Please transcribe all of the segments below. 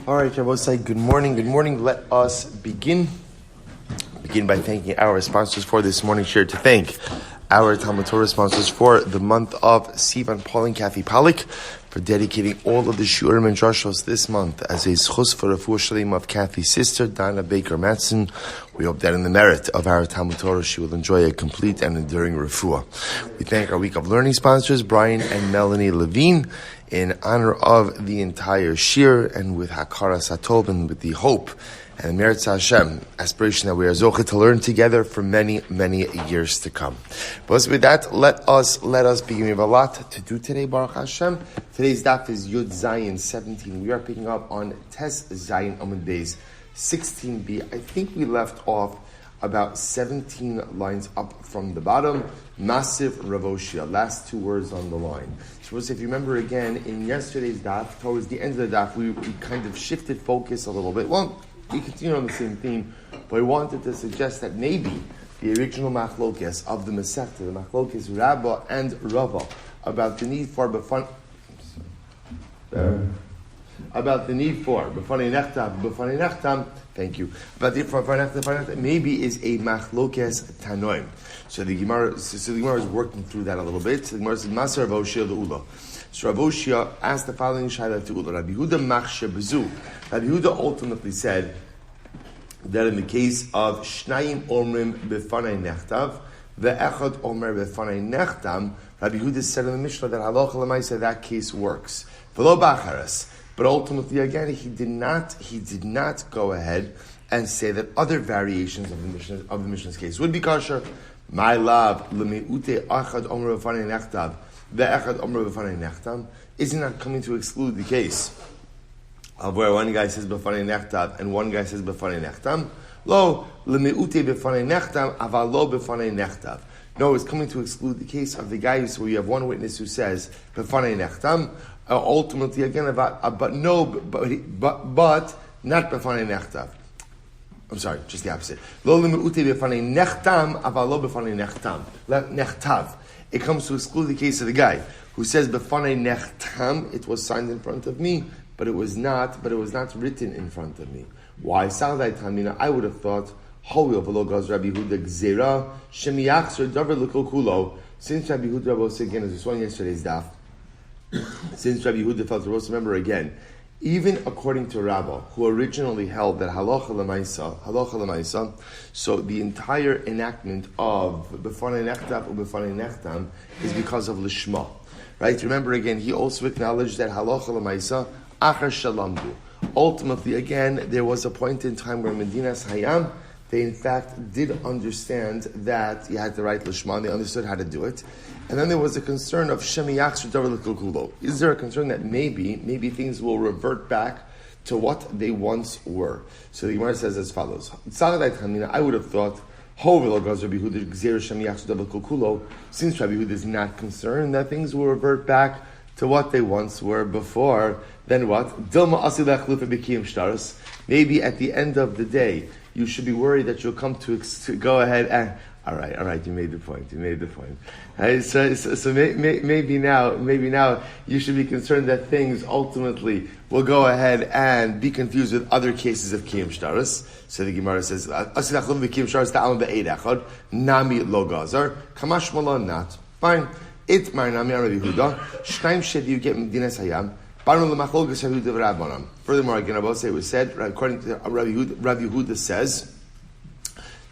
All right, Shabbosai, good morning. Good morning. Let us begin by thanking our sponsors for this morning's share. To thank our TALMUD Torah sponsors for the month of Sivan, Paul and Kathy Pollack, for dedicating all of the shiurim and drashos this month as a zechus for refuah sheleimah of Kathy's sister, Donna Baker-Matson. We hope that in the merit of our TALMUD Torah, she will enjoy a complete and enduring refuah. We thank our Week of Learning sponsors, Brian and Melanie Levine, in honor of the entire shir, and with Hakaras HaTov, and with the hope and the merit HaShem aspiration that we are zechus to learn together for many, many years to come. But with that, let us begin. We have a lot to do today, Baruch HaShem. Today's daf is Yud Zayin 17. We are picking up on Tes Zayin Amud Beis 16b. I think we left off about 17 lines up from the bottom. Massive Ravoshia, last two words on the line. So if you remember again, in yesterday's daf, towards the end of the daf, we kind of shifted focus a little bit. Well, we continue on the same theme, but I wanted to suggest that maybe the original machlokes of the Masechta, the machlokes Rabba and Rava, about the need for befanei nechtam. Thank you. About the befanei nechtam maybe is a machlokes tanoim. So the Gemara is working through that a little bit. So the Gemara says, Maser Rav Oshia Le'ula. So Rav Oshia asked the following shayla to Ula. Rabbi Yehuda machshe bezu. Rabbi Yehuda ultimately said that in the case of Shnayim Omrim Befanei Nechtav, Ve'echad Omer Befanei Nechtam, Rabbi Yehuda said in the Mishnah that halacha l'maaseh that case works. V'lo b'acharas. But ultimately, again, he did not go ahead and say that other variations of the Mishnah's case would be kosher. My love, l'me'ute achad omer befanei nechtav, ve'echad omer befanei nechtam, isn't that coming to exclude the case of where one guy says befanei nechtav and one guy says befanei nechtam? Lo, l'me'ute befanei nechtam, aval lo befanei nechtav. No, it's coming to exclude the case of the guy where you have one witness who says befanei nechtam, ultimately again but not befanei nechtav. I'm sorry, just the opposite. It comes to exclude the case of the guy who says befanei nechtam, it was signed in front of me, but it was not written in front of me. Why? I would have thought, since Rabbi Huda, again, as we saw in yesterday's daf, since Rabbi Huda felt to remember again, even according to Rabbah, who originally held that halacha l'maisa, so the entire enactment of befanei nechtav or befanei nechtam is because of lishma, right? Remember again, he also acknowledged that halacha l'maisa achar shalamdu. Ultimately, again, there was a point in time where Medinas Hayam, they in fact did understand that you had to write lishma. They understood how to do it. And then there was a concern of shemiyach sh'davar l'kulkulo. Is there a concern that maybe things will revert back to what they once were? So the Gemara says as follows: I would have thought, since Rabbi Yehuda is not concerned that things will revert back to what they once were before, then what? Maybe at the end of the day, you should be worried that you'll come to go ahead and... All right. You made the point. So maybe now you should be concerned that things ultimately will go ahead and be confused with other cases of kiyum shtaros. So the Gemara says, "Asilachum v'kiyum shtaros ta'alim be'eid echad nami lo gazar kamash malon not fine." It nami Rabbi Yehuda shnaim shedi you get medinas hayam. Furthermore, again, I will say it was said according to Rabbi Yehuda says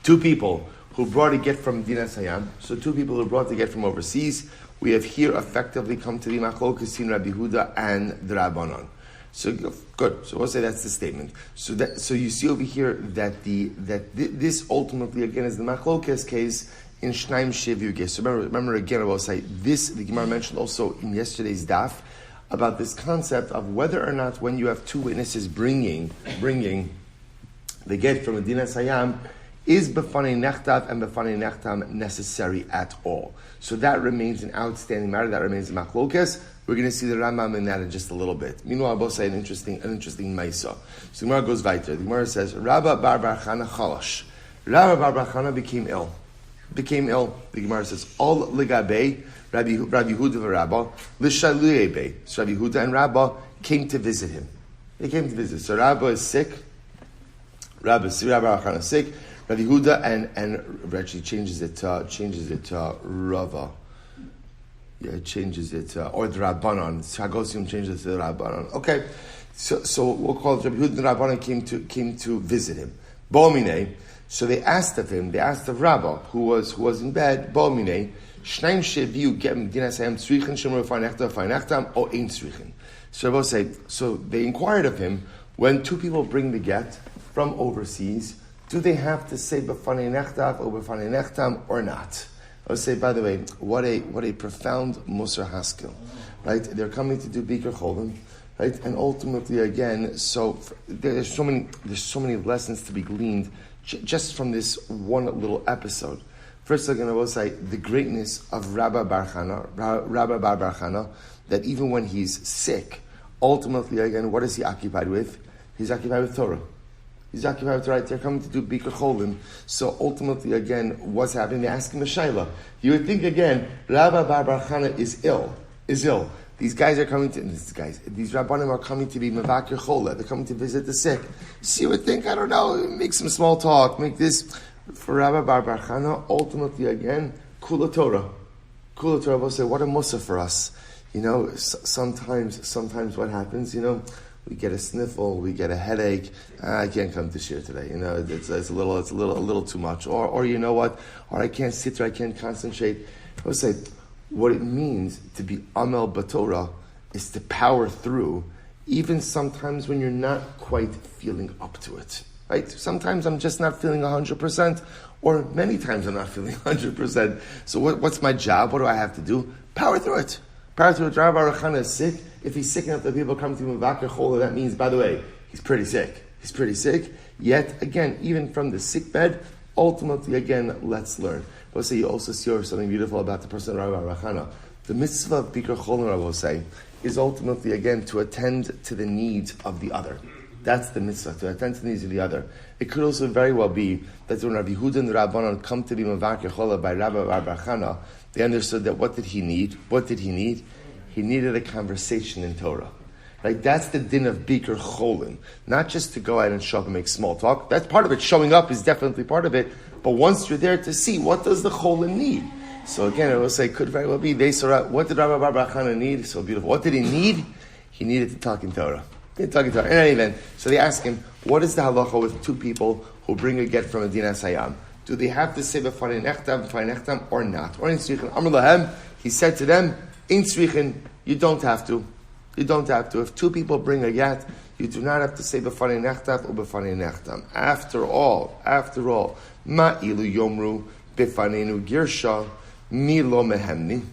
two people who brought a get from Medinas Hayam. So two people who brought the get from overseas. We have here effectively come to the machlokes in Rabbi Yehuda and the Rabbanon. So good. So we'll say that's the statement. So you see over here that this ultimately again is the machlokes case in Shnaim Shev Yugeh. So remember again, I will say this. The Gemara mentioned also in yesterday's daf about this concept of whether or not when you have two witnesses bringing the get from Medinas Hayam, is befanei nechtav and befanei nechtam necessary at all? So that remains an outstanding matter. That remains a machlokes. We're going to see the Rambam in that in just a little bit. Meanwhile, I'll both say an interesting maisa. So the Gemara goes weiter. The Gemara says, Rabba bar bar Chana chalash. Rabba bar bar Chana became ill. The Gemara says, all legabe Rabbi Yehuda v'Rabba l'shaluyebe. So Rabbi Yehuda and Rabba came to visit him. They came to visit. So Rabbi is sick. Rabbi Arachana is sick. Rabbi Huda and actually changes it to Rava. Yeah, it changes it or the Rabbanon. Hagosim changes it to the Rabbanon. Okay, so we'll call it Rabbi Huda and Rabbanon came to visit him. Bo'minei. So they asked of Rabba, who was in bed. Bo'minei. Shneim sheviu gem dinasayim tzrichin shemur feinechtam o ein tzrichin. So Rabbi say. So they inquired of him, when two people bring the get from overseas, do they have to say b'fanei nechtav or b'fanei nechtam or not? I would say, by the way, what a profound Musar Haskell, right? They're coming to do Bikur Cholim, right? And ultimately, again, so there's so many lessons to be gleaned just from this one little episode. First, again, I will say the greatness of Rabbi Bar Chana, that even when he's sick, ultimately, again, what is he occupied with? He's occupied with Torah. He's occupied with right. They're coming to do Bikur Cholim. So ultimately, again, what's happening? They ask him a shayla. You would think again, Rabbi Bar Chana is ill. These guys are coming to these Rabbanim are coming to be Mevakir Chola. They're coming to visit the sick. So you would think, I don't know, make some small talk, make this for Rabbi Bar Chana. Ultimately, again, Kula Torah. Will say, what a musa for us. You know, sometimes what happens, you know. We get a sniffle, we get a headache. I can't come to shir today. You know, it's a little too much. Or you know what? Or I can't sit there, I can't concentrate. I would say, what it means to be Amel B'Torah is to power through, even sometimes when you're not quite feeling up to it. Right? Sometimes I'm just not feeling 100%, or many times I'm not feeling 100%. So what's my job? What do I have to do? Power through it. Rabbi Arachana is sick. If he's sick enough that people come to him with Vakar Chola, that means, by the way, he's pretty sick. Yet, again, even from the sick bed, ultimately, again, let's learn. We'll say you also see something beautiful about the person of Rabbi Arachana. The mitzvah of Bikur Cholim, I will say, is ultimately, again, to attend to the needs of the other. That's the mitzvah, to attend to the needs of the other. It could also very well be that when Rabbi Huda and the Rabbanon come to be Vakar Chola by Rabbi Arachana, they understood that what did he need? He needed a conversation in Torah. Right? That's the din of Bikur Cholim. Not just to go out and show up and make small talk. That's part of it. Showing up is definitely part of it. But once you're there to see, what does the Cholim need? So again, I will say, could very well be, they saw what did Rabbi Bar Chana need? So beautiful. What did he need? He needed to talk in Torah. In any event, so they ask him, what is the halacha with two people who bring a get from a dinas hayam? Do they have to say b'fanei nechtam or not? Or in tzrichin? Amar lahem, he said to them, in tzrichin, you don't have to. If two people bring a get, you do not have to say b'fanei nechtam or b'fanei nechtam. After all, ma ilu yomru b'faneinu girsha mi lo mehemni.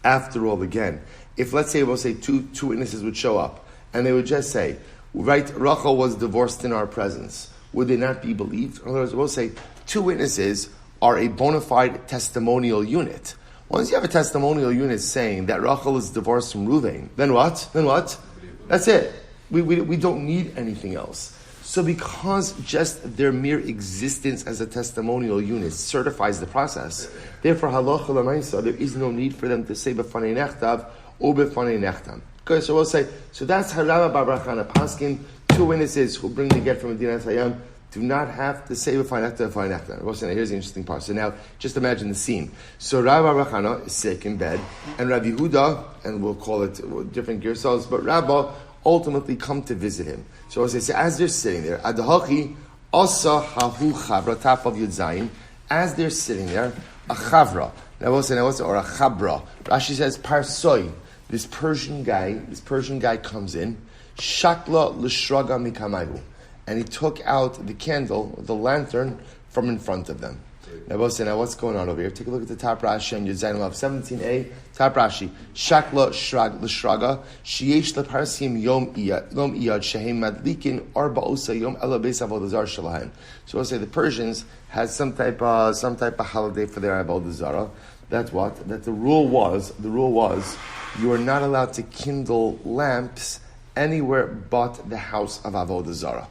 After all, again, if let's say we'll say two witnesses would show up, and they would just say, right, Rachel was divorced in our presence. Would they not be believed? In other words, we'll say two witnesses are a bona fide testimonial unit. Once you have a testimonial unit saying that Rachel is divorced from Reuven, then what? That's it. We don't need anything else. So because just their mere existence as a testimonial unit certifies the process, therefore halacha l'maisa, there is no need for them to say b'fanei nechtav or b'fanei nechtam. Okay, so we'll say, so that's Rabbi Bar Chana paskin. Two witnesses who bring the get from Medina Hayam do not have to say b'fanei nechtam. We'll say, now here's the interesting part. So now, just imagine the scene. So Rabbi Bar Chana is sick in bed, and Rabbi Huda, and we'll call it different gersals, but Rabbi ultimately come to visit him. So as they say, as they're sitting there, Adahachi Asa Hahu Chavra, top of Yud Zayin, as they're sitting there, a Chavra. Now we'll say, or a Chabra. Rashi says, Parsoi. This Persian guy comes in, Shakla L'shraga Mikamayu, and he took out the candle, the lantern, from in front of them. Now we'll say, now what's going on over here? Take a look at the top Rashi and Yud Zayin 17a, top Rashi. Shakla L'shraga, Sheyesh L'parsim Yom Iyad, Shehem Madlikin, Arba Osa Yom Ela Beis Avodah Shalahem. So we'll say the Persians had some type of holiday for their Avodah Zarah. That's what? That the rule was, you are not allowed to kindle lamps anywhere but the house of Avodah Zarah.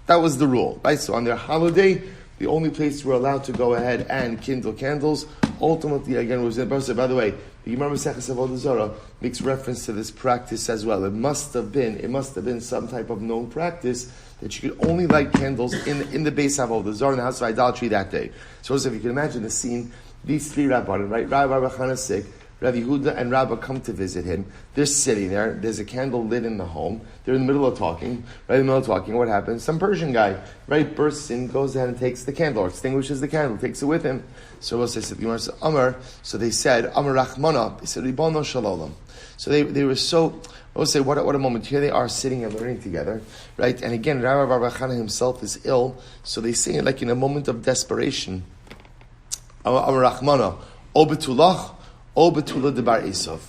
That was the rule, right? So on their holiday, the only place you were allowed to go ahead and kindle candles ultimately, again, was in the by the way, the Gemara Maseches Avodah Zarah makes reference to this practice as well. It must have been some type of known practice that you could only light candles in the base of Avodah Zarah, in the house of idolatry that day. So if you can imagine the scene, these three rabbanim, right? Rabbi Chana is sick, Rabbi Yehuda and Rabbah come to visit him. They're sitting there. There's a candle lit in the home. They're in the middle of talking. Right in the middle of talking, what happens? Some Persian guy, right, bursts in, goes ahead and takes the candle, or extinguishes the candle, takes it with him. So we'll say, Amar. So they said, Amar Rachmana. They said, Ribono Shalom. So they were so. We'll say, what a moment. Here they are sitting and learning together, right? And again, Rabbi Bar Chana himself is ill. So they say, like in a moment of desperation, Amar Rachmana, O Betulach. O Betula Debar Esav.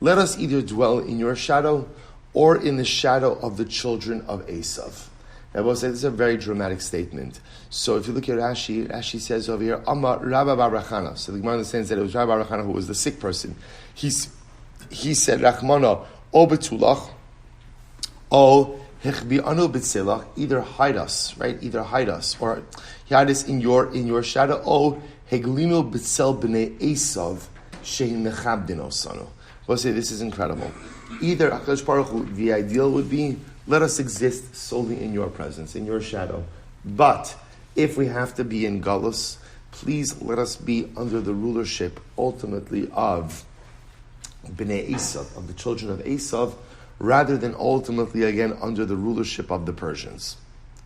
Let us either dwell in your shadow or in the shadow of the children of Esav. Now, I will say this is a very dramatic statement. So, if you look at Rashi says over here, Amar Rabbi Bar Chana. So, the Gemara understands that it was Rabbi Bar Chana who was the sick person. He said, Rachmana, O Betulach, O Hechbi Anu Betzilach. Either hide us, right? Either hide us, or hide us in your shadow. O Heglinu Betzel Bnei Esav. We'll say this is incredible. Either HaKadosh Baruch Hu, the ideal would be, let us exist solely in your presence, in your shadow. But if we have to be in Galus, please let us be under the rulership, ultimately, of Bnei Esav, of the children of Esav, rather than ultimately, again, under the rulership of the Persians.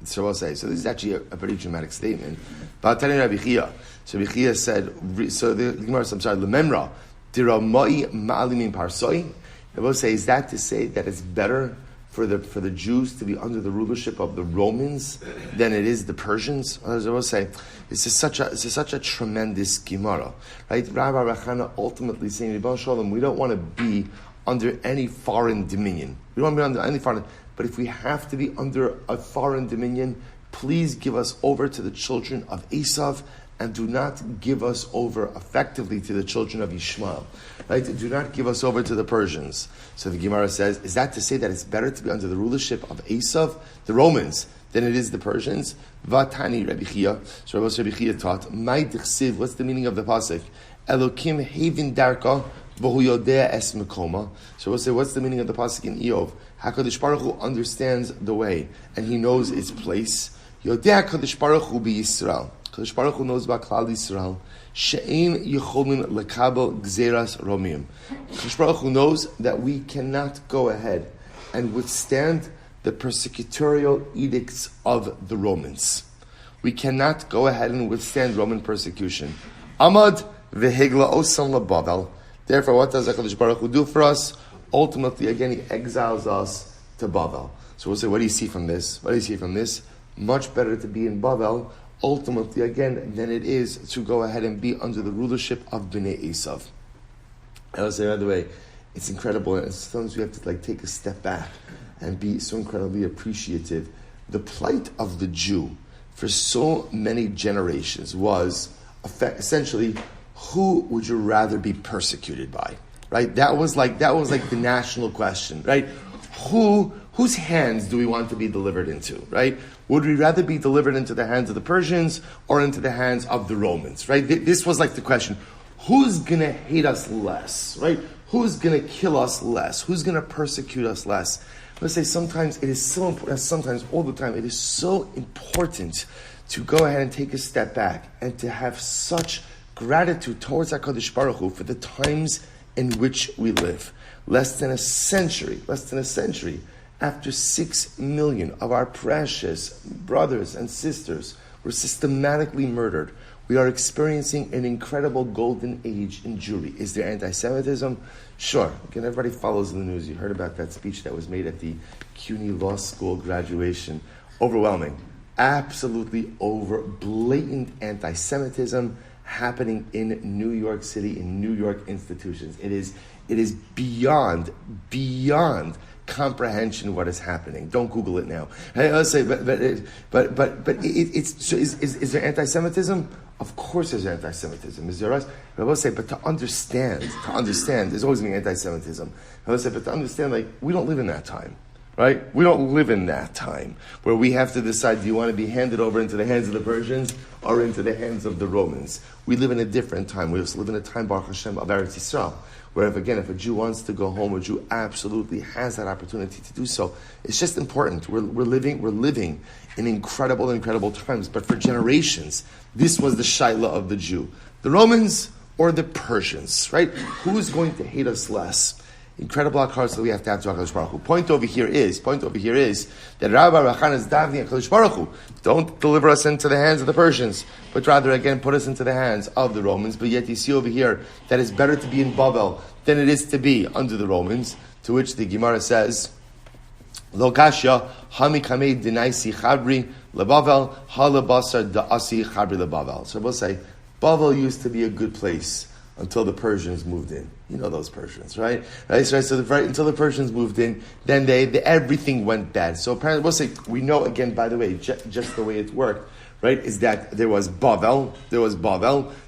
So I'll say, so this is actually a pretty dramatic statement. But Rabbi Chia, so Rabbi Chia said, so the Gemara, I'm sorry, Lememra, Diramai Ma'alimin Parsoi. I will say, is that to say that it's better for the Jews to be under the rulership of the Romans than it is the Persians? As I will say, this is such a tremendous Gemara, right? Rabbi Rachana ultimately saying, we don't want to be under any foreign dominion. We don't want to be under any foreign. But if we have to be under a foreign dominion, please give us over to the children of Esav, and do not give us over effectively to the children of Yishmael. Right? Do not give us over to the Persians. So the Gemara says, is that to say that it's better to be under the rulership of Esav, the Romans, than it is the Persians? Vatani Rabbi Chia. So Rabbi Chia taught, Mai Dichsiv, what's the meaning of the pasuk? Elokim Havin Darka. So we'll say, what's the meaning of the pasuk in Eov? HaKadosh Baruch Hu understands the way, and he knows its place. Yodeh HaKadosh Baruch Hu b'Yisrael. HaKadosh Baruch Hu knows about Klal Yisrael. She'ein yicholim lekabel gzeras romim. HaKadosh Baruch Hu knows that we cannot go ahead and withstand the persecutorial edicts of the Romans. We cannot go ahead and withstand Roman persecution. Amad v'higla osam labavel. Therefore, what does HaKadosh Baruch Hu do for us? Ultimately, again, he exiles us to Bavel. So we'll say, what do you see from this? What do you see from this? Much better to be in Bavel, ultimately, again, than it is to go ahead and be under the rulership of Bnei Esav. I will say, by the way, it's incredible, and sometimes we have to take a step back and be so incredibly appreciative. The plight of the Jew for so many generations was essentially, who would you rather be persecuted by? Right? That was like the national question, right? Whose hands do we want to be delivered into, right? Would we rather be delivered into the hands of the Persians or into the hands of the Romans, right? This was like the question. Who's going to hate us less, right? Who's going to kill us less? Who's going to persecute us less? Let's say sometimes it is so important, sometimes all the time, it is so important to go ahead and take a step back and to have such gratitude towards HaKadosh Baruch Hu for the times in which we live. Less than a century, after 6 million of our precious brothers and sisters were systematically murdered, we are experiencing an incredible golden age in Jewry. Is there anti-Semitism? Sure. Again, everybody follows the news. You heard about that speech that was made at the CUNY Law School graduation. Overwhelming. Absolutely blatant anti-Semitism happening in New York City, in New York institutions. It is beyond comprehension what is happening. Don't Google it now. I'll say, but it's so is there anti-Semitism? Of course, there's anti-Semitism. Is there us? But I will say, but to understand, there's always been anti-Semitism. I will say, but to understand, we don't live in that time. Right? We don't live in that time where we have to decide, do you want to be handed over into the hands of the Persians or into the hands of the Romans? We live in a different time. We also live in a time, Baruch HaShem, of Eretz Yisrael, where if a Jew wants to go home, a Jew absolutely has that opportunity to do so. It's just important. We're living in incredible times. But for generations, this was the shayla of the Jew. The Romans or the Persians, right? Who's going to hate us less? Incredible hakaras that we have to HaKadosh Baruch Hu. Point over here is that Rabbi Rachan is davening HaKadosh Baruch Hu. Don't deliver us into the hands of the Persians, but rather again put us into the hands of the Romans. But yet you see over here that it's better to be in Bavel than it is to be under the Romans. To which the Gemara says, Lo kashya hami kamei dinaisi chabri lebavel halabasar da'asi chabri lebavel. So we'll say Bavel used to be a good place until the Persians moved in. You know those Persians, right? So until the Persians moved in, then everything went bad. So apparently, we'll say, we know again, by the way, just the way it worked, right, is that there was Bavel,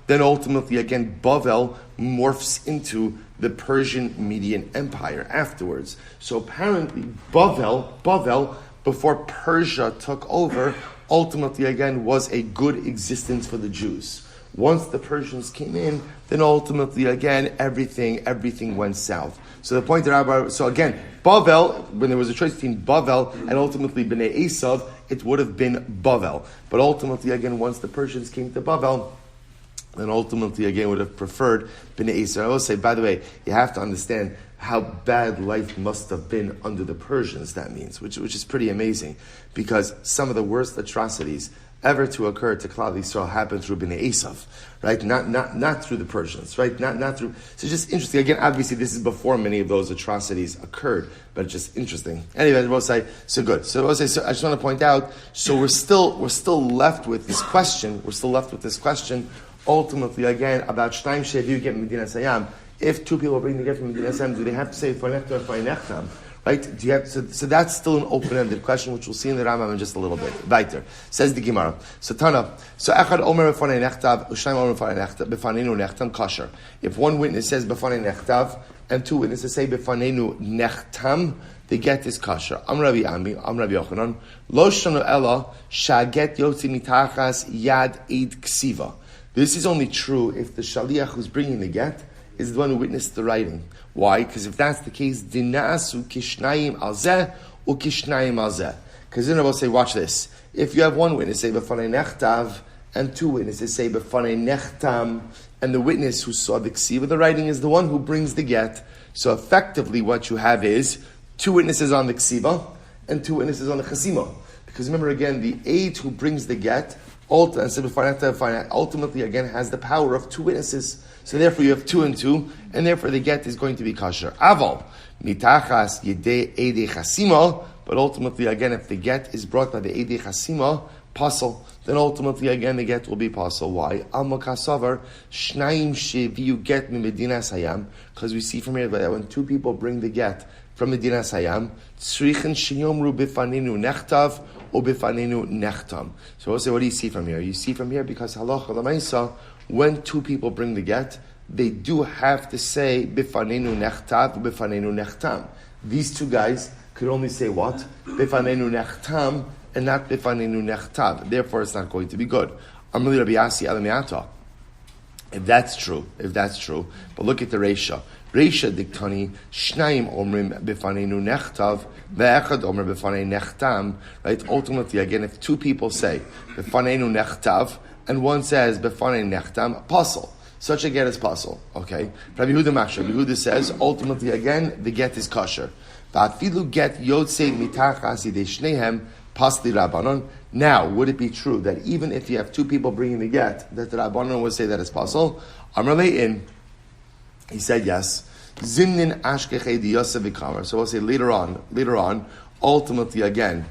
then ultimately again, Bavel morphs into the Persian Median Empire afterwards. So apparently, Bavel, before Persia took over, ultimately again was a good existence for the Jews. Once the Persians came in, then ultimately, again, everything went south. So the point that Rabbi, so again, Bavel, when there was a choice between Bavel and ultimately Bnei Esav, it would have been Bavel. But ultimately, again, once the Persians came to Bavel, then ultimately, again, would have preferred Bnei Esav. I will say, by the way, you have to understand how bad life must have been under the Persians, that means, which is pretty amazing, because some of the worst atrocities ever to occur to Klal Yisrael happened through Bnei Esav, right? Not through the Persians, right? Not through. So just interesting. Again, obviously, this is before many of those atrocities occurred, but it's just interesting. Anyway, we'll say so good. So I just want to point out. So we're still left with this question. Ultimately, again, about Shnaim Sheviu get Medina Sayam. If two people bring the get from Medina Sayam, do they have to say Fanechta or Fanechtam? Right? Do you have so that's still an open-ended question, which we'll see in the Rambam in just a little bit. Weiter. Says the Gemara. So Tana. So Echad Omer B'fanei Nechtav, Ushnaim Omer B'fanenu Nechtam Kasher. If one witness says B'fanei Nechtav and two witnesses say B'fanenu Nechtam, the get is kasher. Am Rabbi Ami, Am Rabbi Yochanan. Lo shanu ela shaget yotzi mitachas yad eid ksiva. This is only true if the shaliach who's bringing the get is the one who witnessed the writing. Why? Because if that's the case, dinasu kishnayim alzeh u kishnayim alzeh. Because then I will say, watch this. If you have one witness say b'fanei nechtav and two witnesses say b'fanei nechtam, and the witness who saw the ksiva, the writing, is the one who brings the get. So effectively, what you have is two witnesses on the ksiva and two witnesses on the chasima. Because remember again, the aid who brings the get ultimately again has the power of two witnesses. So therefore you have 2 and 2, and therefore the get is going to be kasher. Aval, mitachas yedei eidei chasima, but ultimately again if the get is brought by the eidei chasima, pasul, then ultimately again the get will be pasul. Why? Alma kasavar, shnaim sheviu get mi medina sayam, because we see from here that when two people bring the get from Medina Sayam, tzrichen sheyomru bifanenu nechtav or bifanenu nechtam. So we'll say, what do you see from here? You see from here because halacha l'maisa, when two people bring the get, they do have to say bifanenu nechtav or bifanenu nechtam. These two guys could only say what? Bifanenu nechtam and not bifanenu nechtav. Therefore, it's not going to be good. Amli Rabbi Yasi Alamiata. If that's true, but look at the Reisha. Reisha diktani, Shnaim omrim bifanenu nechtav, ve'echad omer bifanei nechtam. Right? Ultimately, again, if two people say bifanenu nechtav, and one says bifanei nechtam, pasul. Such a get is pasul. Okay? Rabbi Yehuda says, ultimately, again, the get is kosher. Va'afilu get yotzei mitachas yidei shnehem, pasli rabbanon. Now, would it be true that even if you have two people bringing the get, that the rabbanon would say that it's pasul? Amar le'in. He said yes. Zimnin ashkechei diyasa v'kamer. So we'll say later on, ultimately again,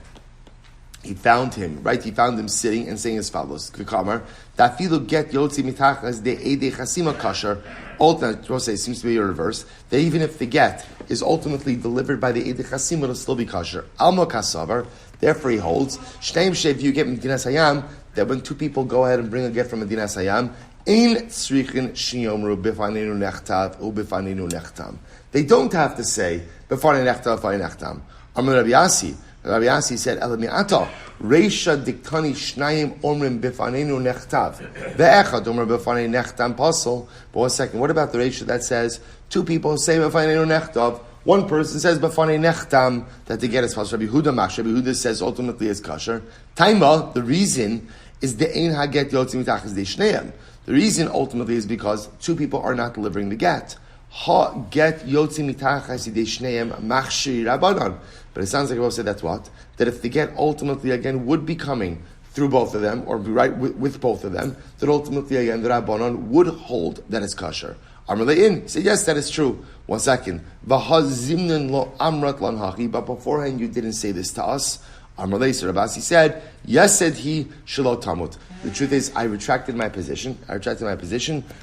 he found him sitting and saying as follows: v'kamer, dafilu get yotzi mitachas de eidei chasima kasher. Ultimately, we'll say, it seems to be a reverse, that even if the get is ultimately delivered by the eidei chasima, it'll still be kasher. Alma kasavar. Therefore, he holds shneim sheviu get Medina Sayam, that when two people go ahead and bring a get from Medina Sayam, in tzrichin shiyomru bifanenu nechtav u bifanenu nechtam. They don't have to say bifanenu nechtav bifanenu nechtam. Amar Rabbi Yasi. Rabbi Yasi said, Elami'ata, Reisha diktani shnayim omrim bifanenu nechtav. Ve'echad omrim bifanenu nechtam pasol. But 1 second, what about the Reisha that says, two people say bifanenu nechtav, one person says bifanenu nechtam, that they get as pasol. Rabbi Huda Mash, Rabbi Huda says ultimately it's kosher. Taima, the reason is the ein haget yotzim mitachas de shneim. The reason ultimately is because two people are not delivering the get. Ha get yotzim mitachas de shneim machshir rabbanon. But it sounds like Rabbi said that's what? That if the get ultimately again would be coming through both of them, or be right with both of them, that ultimately again the Rabbanon would hold that it's kosher. Amrlein said yes, that is true. 1 second. V'hazimnin lo amrat lan hachi. But beforehand you didn't say this to us. Amrlein, so Rabbi said yes, said he shelo TALMUD. The truth is, I retracted my position,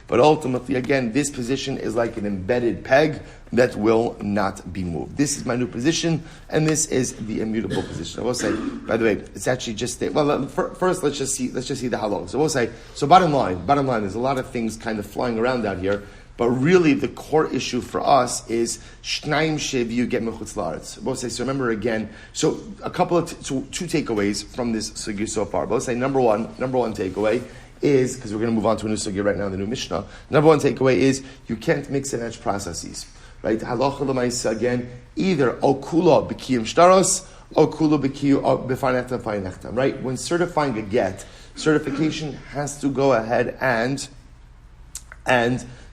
but ultimately, again, this position is like an embedded peg that will not be moved. This is my new position, and this is the immutable position. I will say, by the way, it's actually just, first let's just see the halal. So we'll say, bottom line, there's a lot of things kind of flying around out here, but really the core issue for us is shnayim sheviu get mechutz la'aretz. We'll say, so remember again, so a couple of, two takeaways from this sugya so far. We'll say number one takeaway is, because we're going to move on to a new sugya right now, the new Mishnah. Number one takeaway is, you can't mix and match processes. Right? Halacha l'maisa again, either okula b'kiyim shtaros, okula b'kiyim b'fanechtam fanechtam. Right? When certifying a get, certification has to go ahead and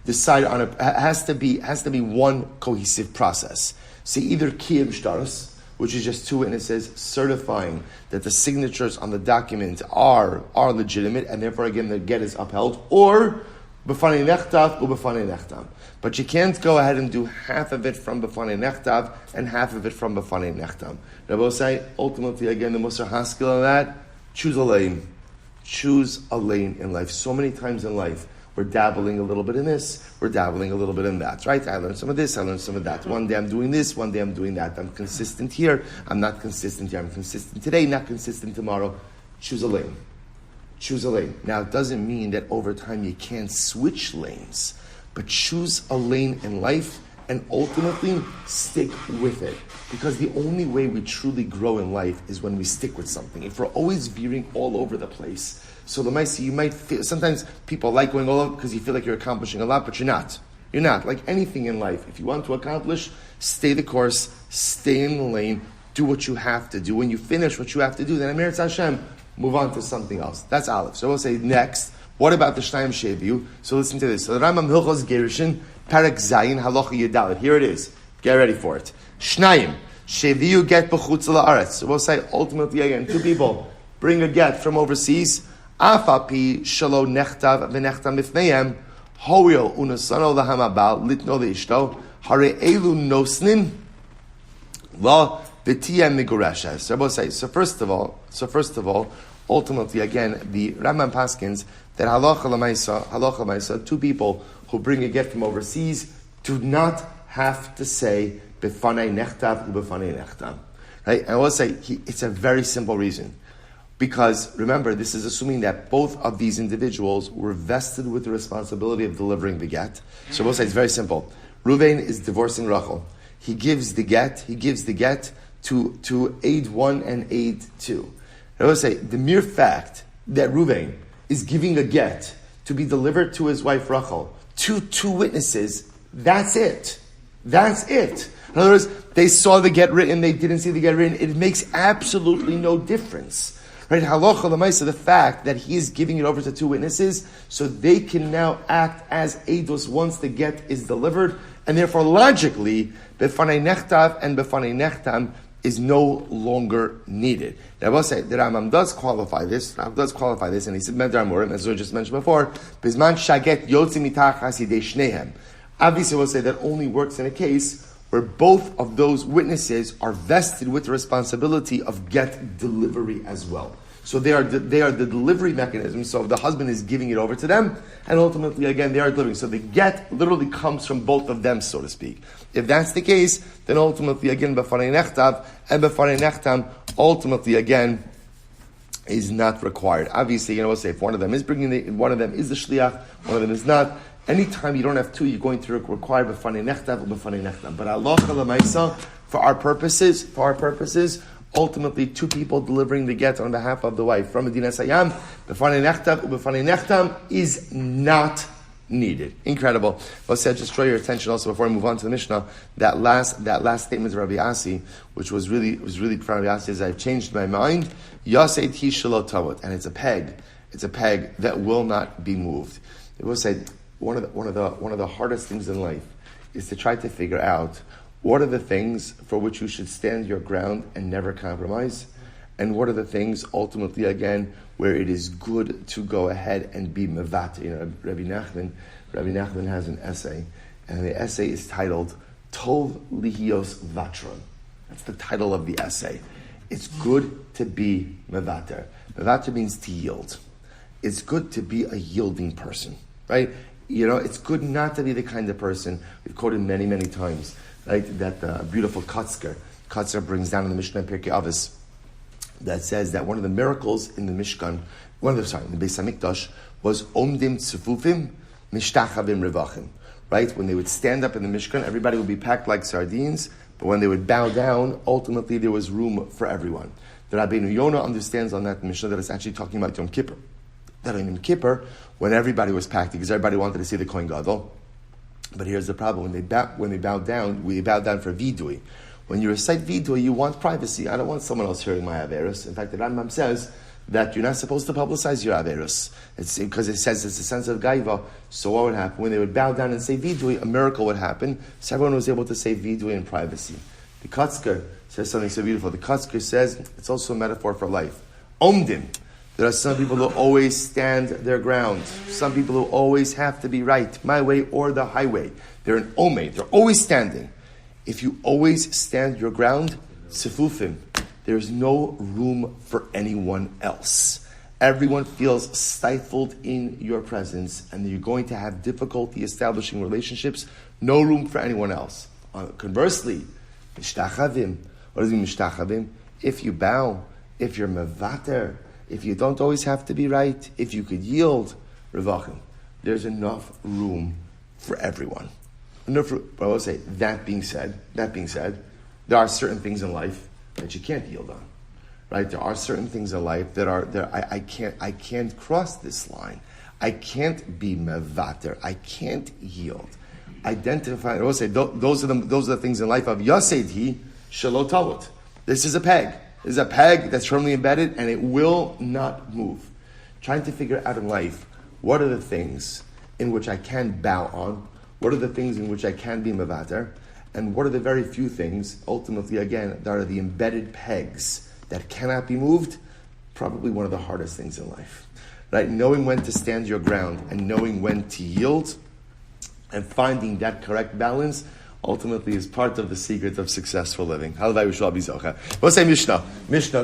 decide on has to be one cohesive process. So either kiyim shtaros, which is just two witnesses certifying that the signatures on the document are legitimate, and therefore again the get is upheld, or b'fanei nechtav u'b'fanei nechtam. But you can't go ahead and do half of it from b'fanei nechtav and half of it from b'fanei nechtam. Rabbi say, ultimately again the Musar Haskell on that, choose a lane. Choose a lane in life. So many times in life, we're dabbling a little bit in this, we're dabbling a little bit in that, right? I learned some of this, I learned some of that. One day I'm doing this, one day I'm doing that. I'm consistent here, I'm not consistent here. I'm consistent today, not consistent tomorrow. Choose a lane. Choose a lane. Now, it doesn't mean that over time you can't switch lanes, but choose a lane in life and ultimately stick with it. Because the only way we truly grow in life is when we stick with something. If we're always veering all over the place, so the Maisi, you might feel, sometimes people like going all over because you feel like you're accomplishing a lot, but you're not. You're not. Like anything in life, if you want to accomplish, stay the course, stay in the lane, do what you have to do. When you finish what you have to do, then Amirat HaShem, move on to something else. That's Aleph. So we'll say next, what about the Shnayim Sheviu? So listen to this. So the Rambam Hilchos Gerushin, Parak Zayin, Halacha Yedalit. Here it is. Get ready for it. Shnayim Sheviu get b'chutz la'aretz. So we'll say ultimately again, two people bring a get from overseas. Afapi shalo nechtav v'nechtam mifneihem hoil unasano lahamabal litno leishto hare elu nosnin la v'tiyem migureshes. So we'll say. So first of all, ultimately again, the Rambam paskins that halacha l'maisa, two people who bring a get from overseas do not have to say b'fanei nechtav u'b'fanei nechtam. Right? And I will say it's a very simple reason. Because, remember, this is assuming that both of these individuals were vested with the responsibility of delivering the get. So we'll say it's very simple. Reuven is divorcing Rachel. He gives the get to aid 1 and aid 2. I will say, the mere fact that Reuven is giving a get to be delivered to his wife Rachel, to two witnesses, that's it. That's it. In other words, they saw the get written, they didn't see the get written. It makes absolutely no difference. Right, halacha l'maisa, the fact that he is giving it over to two witnesses, so they can now act as eidos once the get is delivered, and therefore logically, befanei nechtav and befanei nechtam is no longer needed. Now I will say the Rambam does qualify this, and he said Medramurim, as I just mentioned before, bisman shaget yotzi mitachas yidei shnehem. Obviously, we'll say that only works in a case where both of those witnesses are vested with the responsibility of get delivery as well. So they are the delivery mechanism. So the husband is giving it over to them, and ultimately, again, they are delivering. So the get literally comes from both of them, so to speak. If that's the case, then ultimately, again, b'fanei nechtav and b'fanei nechtam, ultimately, again, is not required. Obviously, we'll say if one of them is bringing one of them is the shliach, one of them is not, Anytime you don't have two, you're going to require b'fanei nechtav or b'fanei nechtam. But halacha l'maisa, for our purposes, ultimately two people delivering the get on behalf of the wife from Medina Sayyam, b'fanei nechtav or b'fanei nechtam is not needed. Incredible. Let's just draw your attention also before we move on to the Mishnah. That last statement of Rabbi Asi, which was really profound. Rabbi Asi says, I've changed my mind. Yasei ti shelo tavot, and it's a peg. It's a peg that will not be moved. It will say one of the hardest things in life is to try to figure out what are the things for which you should stand your ground and never compromise, and what are the things ultimately again where it is good to go ahead and be mevat. Rabbi Nachman has an essay, and the essay is titled Tov Lihios Vatron. That's the title of the essay. It's good to be mevater. Mevater means to yield. It's good to be a yielding person, right? It's good not to be the kind of person, we've quoted many, many times, right? That beautiful Katzker brings down in the Mishnah and Pirkei Avos, that says that one of the miracles in the Mishkan, in the Beis HaMikdash, was Omdim Tzufufim Mishtachavim Revachim. Right? When they would stand up in the Mishkan, everybody would be packed like sardines, but when they would bow down, ultimately there was room for everyone. The Rabbeinu Yonah understands on that Mishnah that it's actually talking about Yom Kippur. That in Yom Kippur, when everybody was packed, because everybody wanted to see the Kohen Gadol. But here's the problem: when they bow down, we bow down for vidui. When you recite vidui, you want privacy. I don't want someone else hearing my averus. In fact, the Rambam says that you're not supposed to publicize your averus. It's because it says it's a sense of gaiva. So what would happen? When they would bow down and say vidui, a miracle would happen. So everyone was able to say vidui in privacy. The Katzker says something so beautiful. The Katzker says it's also a metaphor for life. Omdim. There are some people who always stand their ground. Some people who always have to be right, my way or the highway. They're an omei. They're always standing. If you always stand your ground, sefufim, there's no room for anyone else. Everyone feels stifled in your presence, and you're going to have difficulty establishing relationships. No room for anyone else. Conversely, mishtachavim. What does it mean, mishtachavim? If you bow, if you're mevater, if you don't always have to be right, if you could yield, revachim, there's enough room for everyone. But I will say, that being said, there are certain things in life that you can't yield on, right? There are certain things in life that are there. I can't cross this line. I can't be mevater. I can't yield. Identify. I will say, those are the things in life of yaseidhi shelo tavot. This is a peg. This is a peg that's firmly embedded, and it will not move. Trying to figure out in life, what are the things in which I can bow on? What are the things in which I can be mevater? And what are the very few things, ultimately, again, that are the embedded pegs that cannot be moved? Probably one of the hardest things in life. Right? Knowing when to stand your ground and knowing when to yield and finding that correct balance ultimately is part of the secret of successful living. We'll say Mishnah,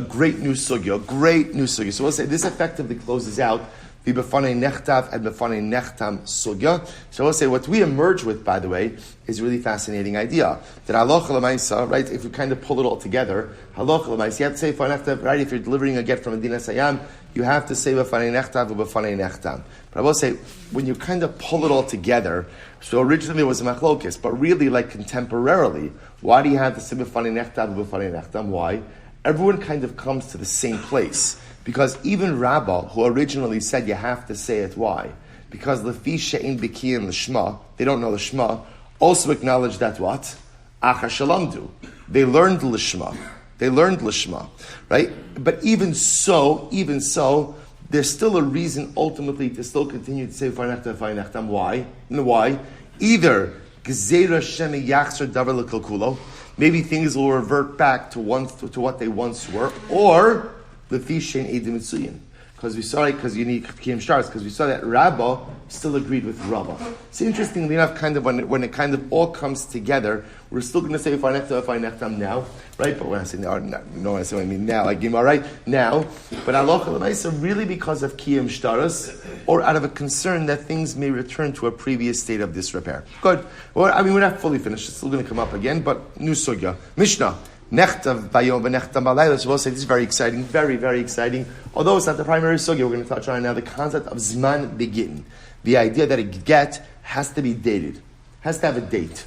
great new sugya. So we'll say this effectively closes out the b'fanei nechtav and b'fanei nechtam sugya. So we'll say what we emerge with, by the way, is a really fascinating idea. That halacha l'maisa, right, if we kind of pull it all together, halacha l'maisa, you have to say b'fanei nechtav, right, if you're delivering a get from Medina Sayyam, you have to say b'fanei nechtav or b'fanei nechtam. But I will say, when you kind of pull it all together, so originally it was a machlokes, but really like contemporarily, why do you have to say b'fanei nechtav or b'fanei nechtam? Why? Everyone kind of comes to the same place. Because even Rabbah, who originally said you have to say it, why? Because lefi she'in b'kiyin l'shma, they don't know the Shema, also acknowledge that what? Acha shalamdu. They learned l'shma, right? But even so, there's still a reason ultimately to still continue to say b'fanei nechtam. Why? Why? Either gzeira shemi yachzer davar l'kalkulo, maybe things will revert back to what they once were, or because we saw it, because you need kiyum stars, because we saw that Rabbah still agreed with Rabbah. So interestingly enough, kind of when it kind of all comes together, we're still going to say if I nechtam now, right? But when I say now, no, I say what I mean now, like Gimel, right? Now, but halacha l'maisa really because of kiyum shtaros, or out of a concern that things may return to a previous state of disrepair. Good. Well, I mean, we're not fully finished. It's still going to come up again, but new sugya. Mishnah. Nechtav bayom v'nechtam balayla. So we'll say this is very exciting, very, very exciting. Although it's not the primary sugya, we're going to touch on now the concept of zman begin. The idea that a get has to be dated, has to have a date.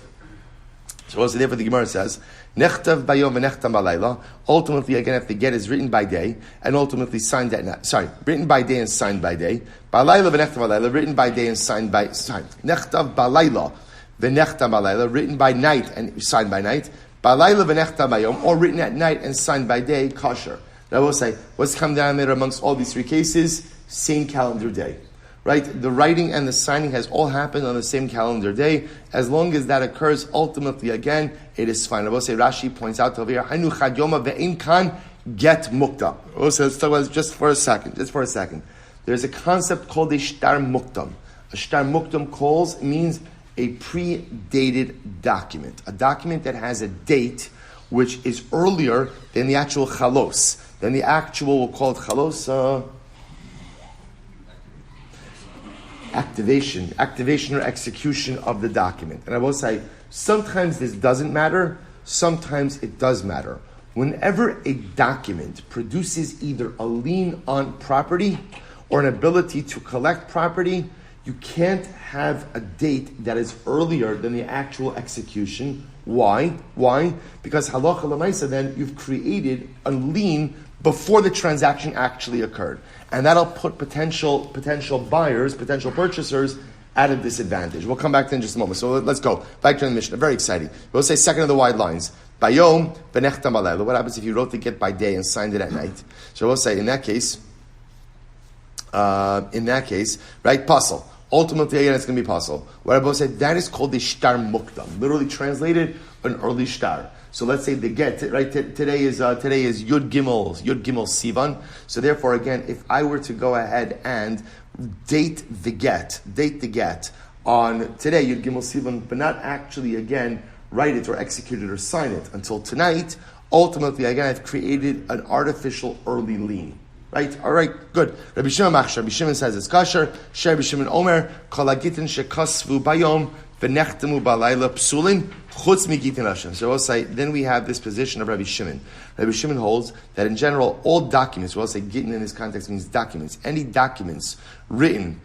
So also therefore the Gemara says, Nechtav bayom v'nechtam balayla. Ultimately, again, if the get is written by day and ultimately signed at night. Sorry, written by day and signed by day. Balayla v'nechtam balayla, written by day and signed by Nechtav balayla v'nechtam balayla, written by night and signed by night. Balayla v'nechtam bayom, or written at night and signed by day, kosher. Now I will say, what's come down there amongst all these three cases? Same calendar day. Right? The writing and the signing has all happened on the same calendar day. As long as that occurs, ultimately, again, it is fine. I will say, Rashi points out over here, Hainu chad yoma ve'in kan get mukta. Also, let's talk about this just for a second. There's a concept called a shtar muktam. A shtar muktam means a pre-dated document. A document that has a date which is earlier than the actual chalos. Than the actual, we'll call it chalos, activation or execution of the document. And I will say, sometimes this doesn't matter, sometimes it does matter. Whenever a document produces either a lien on property or an ability to collect property, you can't have a date that is earlier than the actual execution. Why? Because halacha l'maisa, then you've created a lien before the transaction actually occurred. And that'll put potential buyers, potential purchasers at a disadvantage. We'll come back to that in just a moment. So let's go. Back to the Mishnah. Very exciting. We'll say second of the wide lines. Bayom v'nechtam balayla. What happens if you wrote the get by day and signed it at night? So we'll say in that case, right, pasul. Ultimately, again, it's going to be pasul. What I will say, that is called the shtar mukdam. Literally translated, an early shtar. So let's say the get, right? Today is Yud Gimel Sivan. So therefore, again, if I were to go ahead and date the get on today, Yud Gimel Sivan, but not actually, again, write it or execute it or sign it until tonight, ultimately, again, I've created an artificial early lien. Right? All right, good. Rabbi Shimon says it's kasher. Rabbi Shimon Omer, kol Gittin shekasvu bayom v'nechtemu balayla psulin chutz mi Gittin HaShem. So we'll say, then we have this position of Rabbi Shimon. Rabbi Shimon holds that in general, all documents, we'll say Gittin in this context means documents. Any documents written,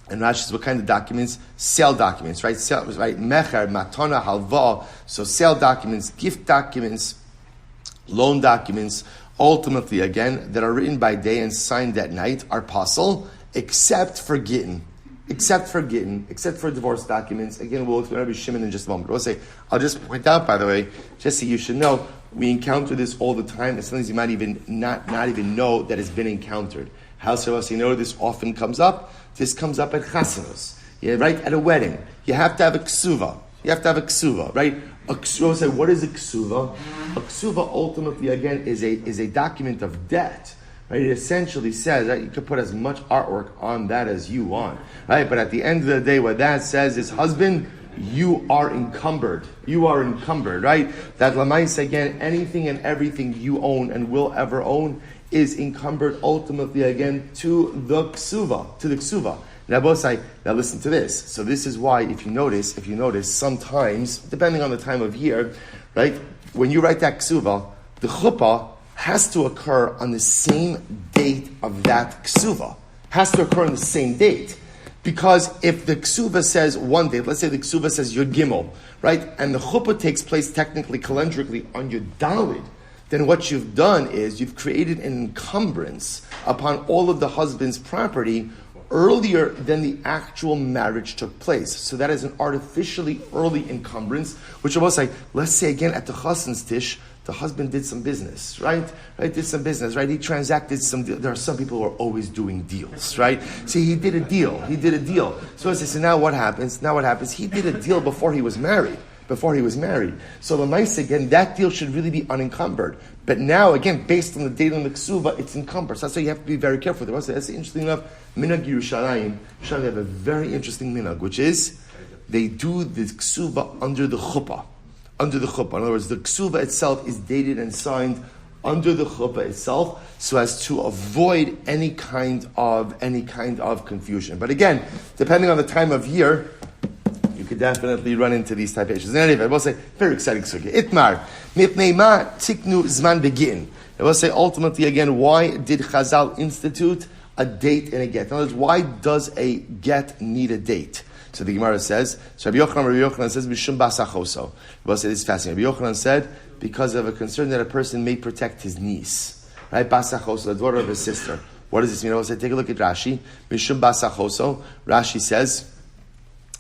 and Rashi says what kind of documents? Sale documents, right? Right? Mecher, matana, halva. So sale documents, gift documents, loan documents, ultimately, again, that are written by day and signed at night are pasul, except for Gittin. Except for divorce documents. Again, we'll explain Rabbi Shimon in just a moment. We'll say, I'll just point out, by the way, just so you should know, we encounter this all the time, and sometimes you might even not even know that it's been encountered. How so? You know this often comes up? This comes up at chasanos. Yeah, right? At a wedding. You have to have a ksuva. Right? A ksuva, say, what is a ksuva? A ksuva ultimately, again, is a document of debt. Right? It essentially says, right, you can put as much artwork on that as you want. Right? But at the end of the day, what that says is, husband, you are encumbered. Right? That lamais, again, anything and everything you own and will ever own is encumbered ultimately, again, to the ksuva. Now listen to this. So this is why, if you notice, sometimes, depending on the time of year, right, when you write that ksuva, the chuppah has to occur on the same date of that ksuva. Has to occur on the same date. Because if the ksuva says one date, let's say the ksuva says Yud Gimel, right, and the chuppah takes place technically, calendrically, on Yud Dalid, then what you've done is you've created an encumbrance upon all of the husband's property earlier than the actual marriage took place. So that is an artificially early encumbrance, which I will say, let's say again at the chassan's tish, the husband did some business, right? Did some business, right? He transacted there are some people who are always doing deals, right? See, he did a deal. So I say, so now what happens? He did a deal before he was married. So the mice, again, that deal should really be unencumbered. But now, again, based on the date on the ksuva, it's encumbered. So that's why you have to be very careful. That's interesting enough. Minhag Yerushalayim, they have a very interesting minhag, which is they do the ksuva under the chuppah. In other words, the ksuva itself is dated and signed under the chuppah itself, so as to avoid any kind of confusion. But again, depending on the time of year, you could definitely run into these type of issues. And anyway, I will say, very exciting sugya. Itmar, mipnei ma tiknu zman begin. I will say, ultimately, again, why did Chazal institute a date and a get? In other words, why does a get need a date? So the Gemara says, so Rabbi Yochanan says, Mishum basachoso. We'll say this is fascinating. Rabbi Yochanan said, because of a concern that a person may protect his niece. Right? Basachoso, the daughter of his sister. What does this mean? I will say, take a look at Rashi. Mishum basachoso. Rashi says,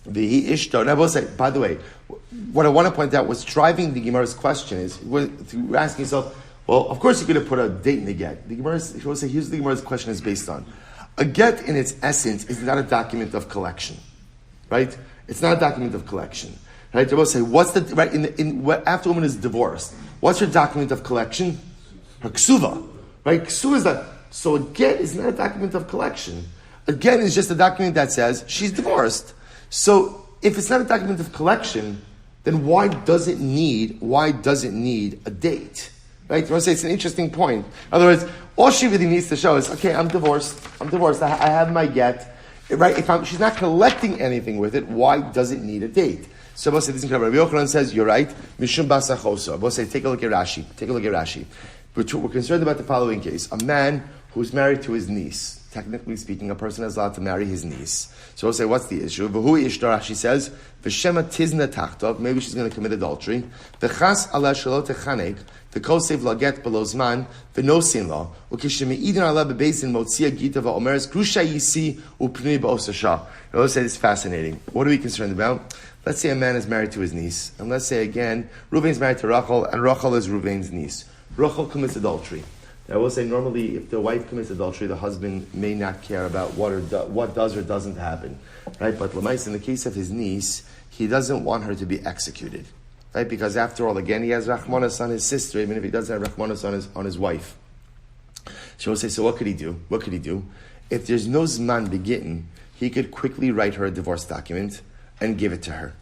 V'hi ishto. Now I will say, by the way, what I want to point out, what's driving the Gemara's question is, you're asking yourself, well, of course you're going to put a date in the get. The Gemara, if you want to say, here's what the Gemara's question is based on. A get in its essence is not a document of collection. Right? It's not a document of collection. Right? I will say, what's the, right, after a woman is divorced, what's her document of collection? Her ksuva. Right? Ksuva is that. So a get is not a document of collection. A get is just a document that says she's divorced. So if it's not a document of collection, then why does it need a date? Right? I want to say it's an interesting point. In other words, all she really needs to show is, okay, I'm divorced. I have my get. Right? She's not collecting anything with it, why does it need a date? So Rabbi Yochanan says, you're right. Mishum basachoso. Rabbi say, take a look at Rashi. We're concerned about the following case. A man who's married to his niece. Technically speaking, a person is allowed to marry his niece. So we'll say, what's the issue? V'hu ishtar, Rashi says, v'shema tizna tachtov, maybe she's going to commit adultery. V'chas ala shelo techanek, v'kol sev laget below zman, v'nosin lo, u'kishme'idin ala bebeizin motzia gita v'omeres, grusha yisi u'pnei ba'osasha. We'll say this is fascinating. What are we concerned about? Let's say a man is married to his niece, and let's say again, Reuven's married to Rachel, and Rachel is Reuven's niece. Rachel commits adultery. Now, I will say normally if the wife commits adultery, the husband may not care about what does or doesn't happen, right? But Lamais, in the case of his niece, he doesn't want her to be executed, right? Because after all, again, he has Rachmanas on his sister, even if he doesn't have Rachmanas on his wife. So we'll say, so what could he do? If there's no Zman Gittin, he could quickly write her a divorce document and give it to her.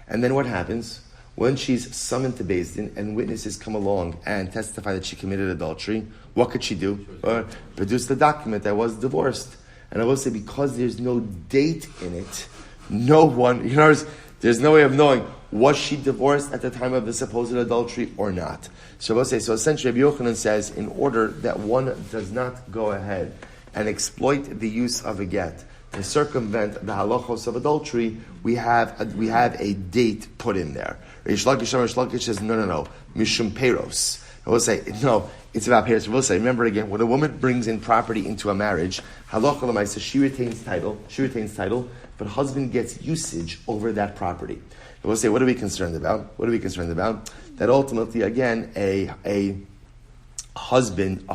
And then what happens? When she's summoned to Beis Din and witnesses come along and testify that she committed adultery, what could she do? Produce the document that was divorced. And I will say, because there's no date in it, there's no way of knowing, was she divorced at the time of the supposed adultery or not? So I will say, so essentially Rabbi Yochanan says, in order that one does not go ahead and exploit the use of a get to circumvent the halachos of adultery, we have a date put in there. Rish Lakish says, no, mishum peros. I will say, no, it's about peros. We'll say, remember again, when a woman brings in property into a marriage, halacha l'maisa, she retains title, but husband gets usage over that property. We'll say, what are we concerned about? That ultimately, again, a husband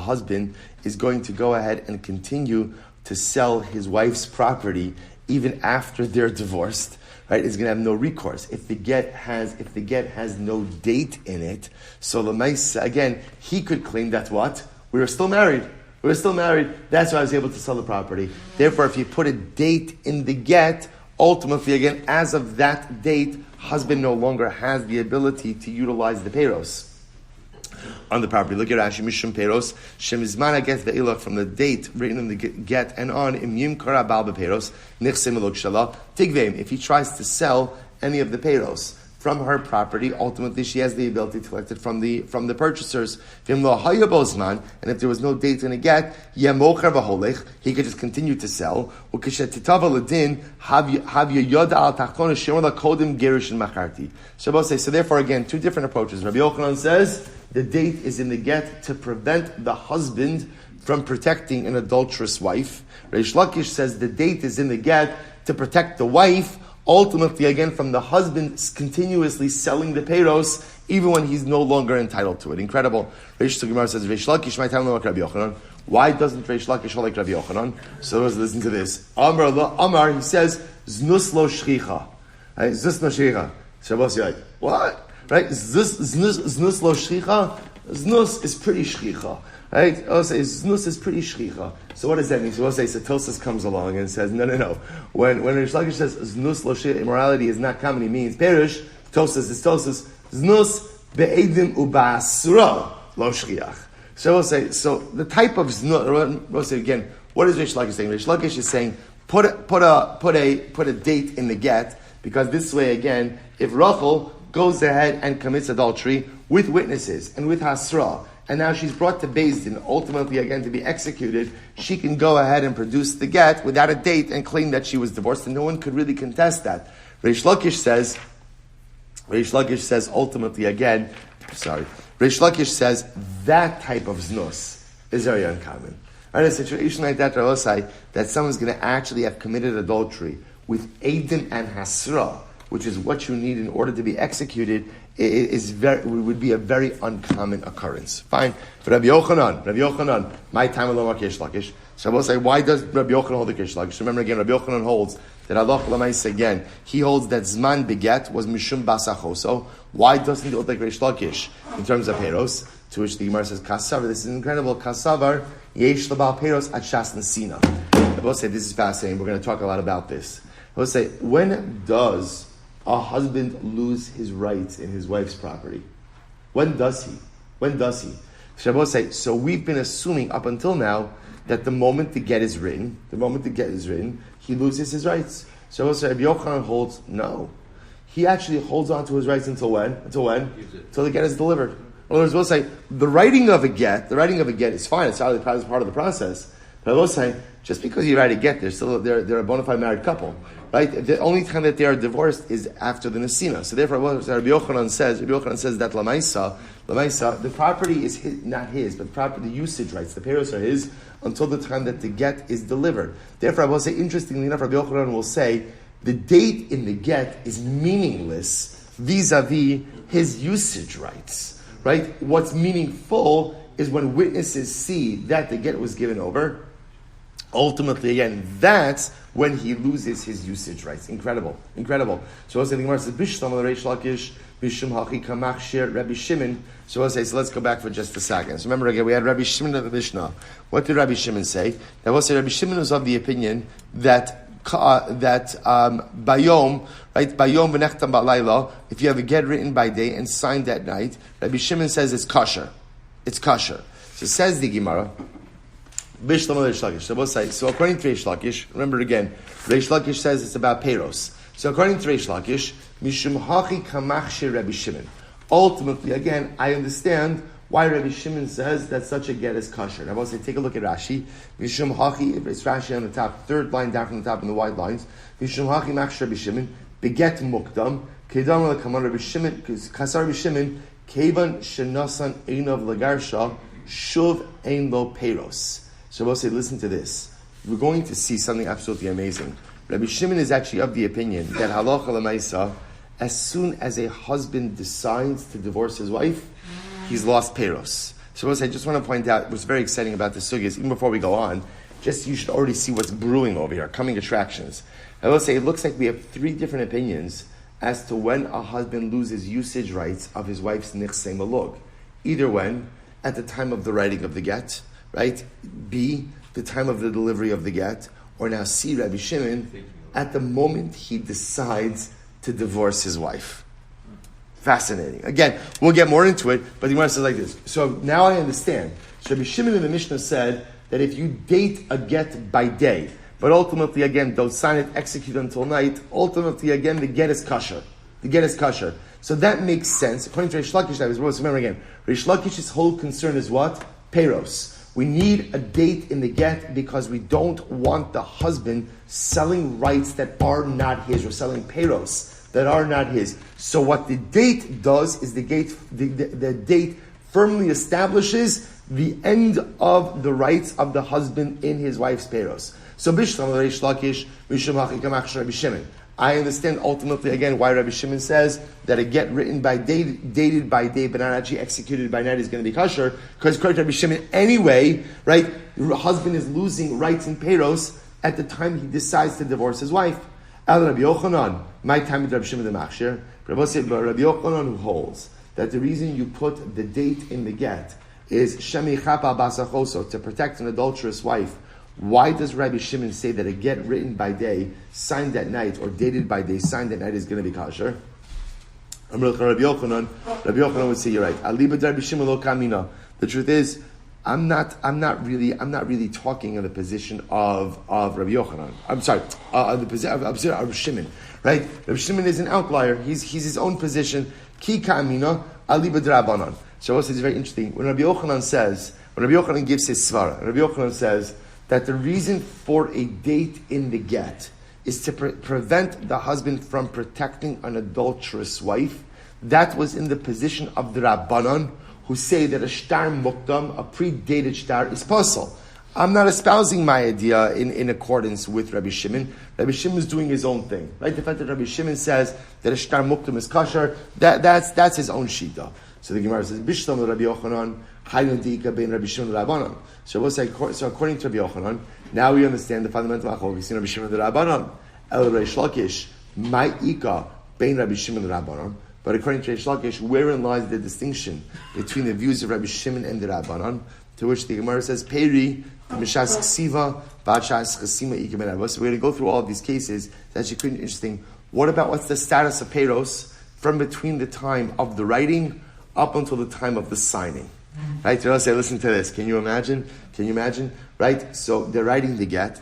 is going to go ahead and continue to sell his wife's property even after they're divorced, right? Is going to have no recourse. If the get has no date in it, so l'maisa, again, he could claim that what? We were still married. That's why I was able to sell the property. Therefore, if you put a date in the get, ultimately, again, as of that date, husband no longer has the ability to utilize the peros on the property. Look at Rashi, Mishum Peros, Shemizmana gets the ilach from the date written in the get and on, Imyim Kara Bal Beperos, Nichsim Elok Shala, Tigveim. If he tries to sell any of the Peros from her property, ultimately she has the ability to collect it from the purchasers. And if there was no date in a get, he could just continue to sell. So therefore, again, two different approaches. Rabbi Yochanan says the date is in the get to prevent the husband from protecting an adulterous wife. Reish Lakish says the date is in the get to protect the wife, ultimately, again, from the husband continuously selling the peros, even when he's no longer entitled to it. Incredible. Reish Gemara says, Reish Lakish might tell him like Rabbi Yochanan. Why doesn't Reish Lakish hold like Rabbi Yochanan? So let's listen to this. Amar, he says, Znus lo shchicha. Znus lo shchicha. Shabbos, you're like, what? Right? Znus lo shchicha? Znus is pretty shchicha. Right? I'll say znus is pretty shchicha. So what does that mean? So we'll say Tosas comes along and says, no. When Reish Lakish says znus lo shchicha, immorality is not common, he means perish. Tosas is Tosas. Znus be'edim uba'asura lo shchiach. So we'll say, so the type of znus, we'll say again, what is Reish Lakish saying? Reish Lakish is saying, put a date in the get, because this way again, if Rachel goes ahead and commits adultery with witnesses and with hasra, and now she's brought to Beis Din, ultimately again to be executed, she can go ahead and produce the get without a date and claim that she was divorced, and no one could really contest that. Reish Lakish says ultimately again, Reish Lakish says that type of znus is very uncommon. In a situation like that, Rabbi, that someone's going to actually have committed adultery with Eidim and Hasra, which is what you need in order to be executed, would be a very uncommon occurrence. Fine. But Rabbi Yochanan, my time alone, Kish Lakish. So I will say, why does Rabbi Yochanan hold the Kish Lakish? Remember again, Rabbi Yochanan holds that Allah Lamais again, he holds that Zman Beget was Mishum Basachoso. Why doesn't he hold like Reish Lakish in terms of Peros? To which the Gemara says, Kasavar, this is incredible. Kasavar, Yesh Labal Peros at Shas Nesina. I will say, this is fascinating. We're going to talk a lot about this. I will say, when does a husband lose his rights in his wife's property? When does he? Shabbos say, so we've been assuming up until now that the moment the get is written, he loses his rights. Shabbos say, Rabbi Yochanan holds, no. He actually holds on to his rights until when? Until the get is delivered. In other words, we'll say, the writing of a get is fine, it's part of the process. But I will say, just because you write a get, they're a bona fide married couple. Right? The only time that they are divorced is after the Nesina. So therefore, what Rabbi Yochanan says that Lamaisa, the property is not his, but the usage rights, the peros are his, until the time that the get is delivered. Therefore, I will say, interestingly enough, Rabbi Yochanan will say, the date in the get is meaningless vis-a-vis his usage rights. Right? What's meaningful is when witnesses see that the get was given over. Ultimately, again, that's when he loses his usage rights. Incredible. So I'll say the Gemara says, Bishlam Reish Lakish, Bishum Hachi Kamach Shir, Rabbi Shimon. So I'll say, so let's go back for just a second. So remember again, we had Rabbi Shimon of the Mishnah. What did Rabbi Shimon say? Now we'll say Rabbi Shimon was of the opinion that bayom v'nechtam ba'layla, if you have a get written by day and signed that night, Rabbi Shimon says it's kosher. So says the Gemara, Bishlam Reish Lakish. So we'll say, so according to Reish Lakish, remember again, Reish Lakish says it's about Peros. So according to Reish Lakish, Mishum Hachi Kamach Shir Rabbi Shimon. Ultimately, again, I understand why Rabbi Shimon says that such a get is kosher. Now, I will say, take a look at Rashi. Mishum Hachi, it's Rashi on the top, third line down from the top in the wide lines. Mishum Hachi Mach Shir Rabbi Shimon, Beget Mukdam, Kedam L'Kaman Rabbi Shimon, Kasar Rabbi Shimon, Kevan Shenasan Einov Lagarsha, Shuv Ein Lo Peros. So we'll say, listen to this. We're going to see something absolutely amazing. Rabbi Shimon is actually of the opinion that halacha l'maisa, as soon as a husband decides to divorce his wife, he's lost peros. So we'll say, I just want to point out what's very exciting about the sugis, even before we go on, just you should already see what's brewing over here, coming attractions. I will say, it looks like we have three different opinions as to when a husband loses usage rights of his wife's nichsei malug. Either when, at the time of the writing of the get, right? B, the time of the delivery of the get, or now C, Rabbi Shimon, at the moment he decides to divorce his wife. Fascinating. Again, we'll get more into it, but the Gemara says like this. So now I understand. So Rabbi Shimon in the Mishnah said that if you date a get by day, but ultimately again, don't sign it, execute until night, ultimately again, the get is kosher. So that makes sense. According to Reish Lakish, remember again, Reish Lakish's whole concern is what? Peros. We need a date in the get because we don't want the husband selling rights that are not his, or selling peros that are not his. So what the date does is the date firmly establishes the end of the rights of the husband in his wife's peros. So Bishlam Reish Lakish, Mishum Hachi Kamach Rabbi Shimon. I understand ultimately again why Rabbi Shimon says that a get written by day, dated by day, but not actually executed by night is going to be kosher, because according to Rabbi Shimon anyway, right, the husband is losing rights in peros at the time he decides to divorce his wife. Al Rabbi Yochanan, my time with Rabbi Shimon the Machshir, Rabbi Yochanan who holds that the reason you put the date in the get is Shemi Chapa Basachoso, to protect an adulterous wife. Why does Rabbi Shimon say that a get written by day, signed at night, or dated by day, signed at night is going to be kosher? Rabbi Yochanan would say, you're right. Rabbi Shimon lo kamina. The truth is, I'm not really talking in the position of Rabbi Yochanan. I'm sorry, the position of Rabbi Shimon. Right? Rabbi Shimon is an outlier. He's his own position. Ki kamina ali b'drabanan. Shabbos is very interesting. When Rabbi Yochanan gives his svara, Rabbi Yochanan says that the reason for a date in the get is to prevent the husband from protecting an adulterous wife. That was in the position of the Rabbanon, who say that a shtar mukdam, a predated shtar, is possible. I'm not espousing my idea in accordance with Rabbi Shimon. Rabbi Shimon is doing his own thing, right? The fact that Rabbi Shimon says that a shtar mukdam is kosher, that's his own shita. So the Gemara says, Bishlam Rabbi Yochanan, Hayun Diika bein Rabbi Shimon and Rabbanon. So according to Rabbi Yochanan, now we understand the fundamental achol. We've seen Rabbi Shimon and Rabbanon. El Reish Lakish, Ma'ika bein Rabbi Shimon and Rabbanon. But according to Reish Lakish, wherein lies the distinction between the views of Rabbi Shimon and the Rabbanon? To which the Gemara says, Peri, Mishas Ksiva, Bachas Chasima Ika ben Rabbanon. So we're going to go through all of these cases. It's actually pretty interesting. What about what's the status of Peros from between the time of the writing up until the time of the signing? Right? So I'll say, listen to this. Can you imagine? Right? So they're writing the get.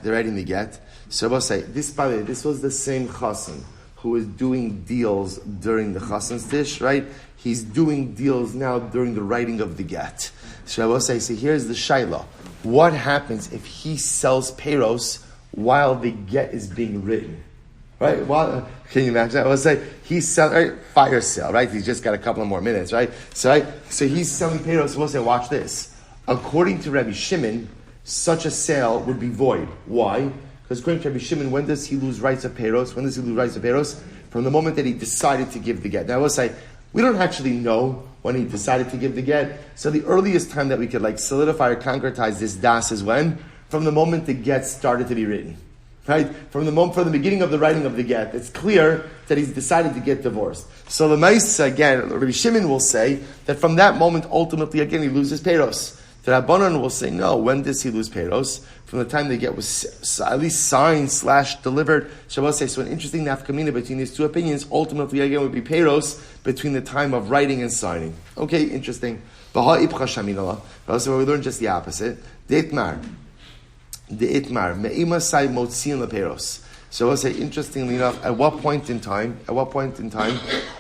So I'll say, this was the same chassan who was doing deals during the chassan's dish, right? He's doing deals now during the writing of the get. So I will say, so here's the shaila. What happens if he sells peros while the get is being written? Right? Can you imagine that? I will say, he's selling, right? Fire sale, right? He's just got a couple of more minutes, right? So he's selling peros. So we'll say, watch this. According to Rabbi Shimon, such a sale would be void. Why? Because according to Rabbi Shimon, when does he lose rights of peros? From the moment that he decided to give the get. Now I will say, we don't actually know when he decided to give the get. So the earliest time that we could solidify or concretize this das is when? From the moment the get started to be written. Right? From the beginning of the writing of the get. It's clear that he's decided to get divorced. So the Maisa, again, Rabbi Shimon will say that from that moment, ultimately, again, he loses peros. The Rabbanon will say, no, when does he lose peros? From the time the get was at least signed / delivered. Shabbos say, so an interesting nafkamina between these two opinions, ultimately, again, would be peros between the time of writing and signing. Okay, interesting. So we learn just the opposite. So I'll say, interestingly enough, at what point in time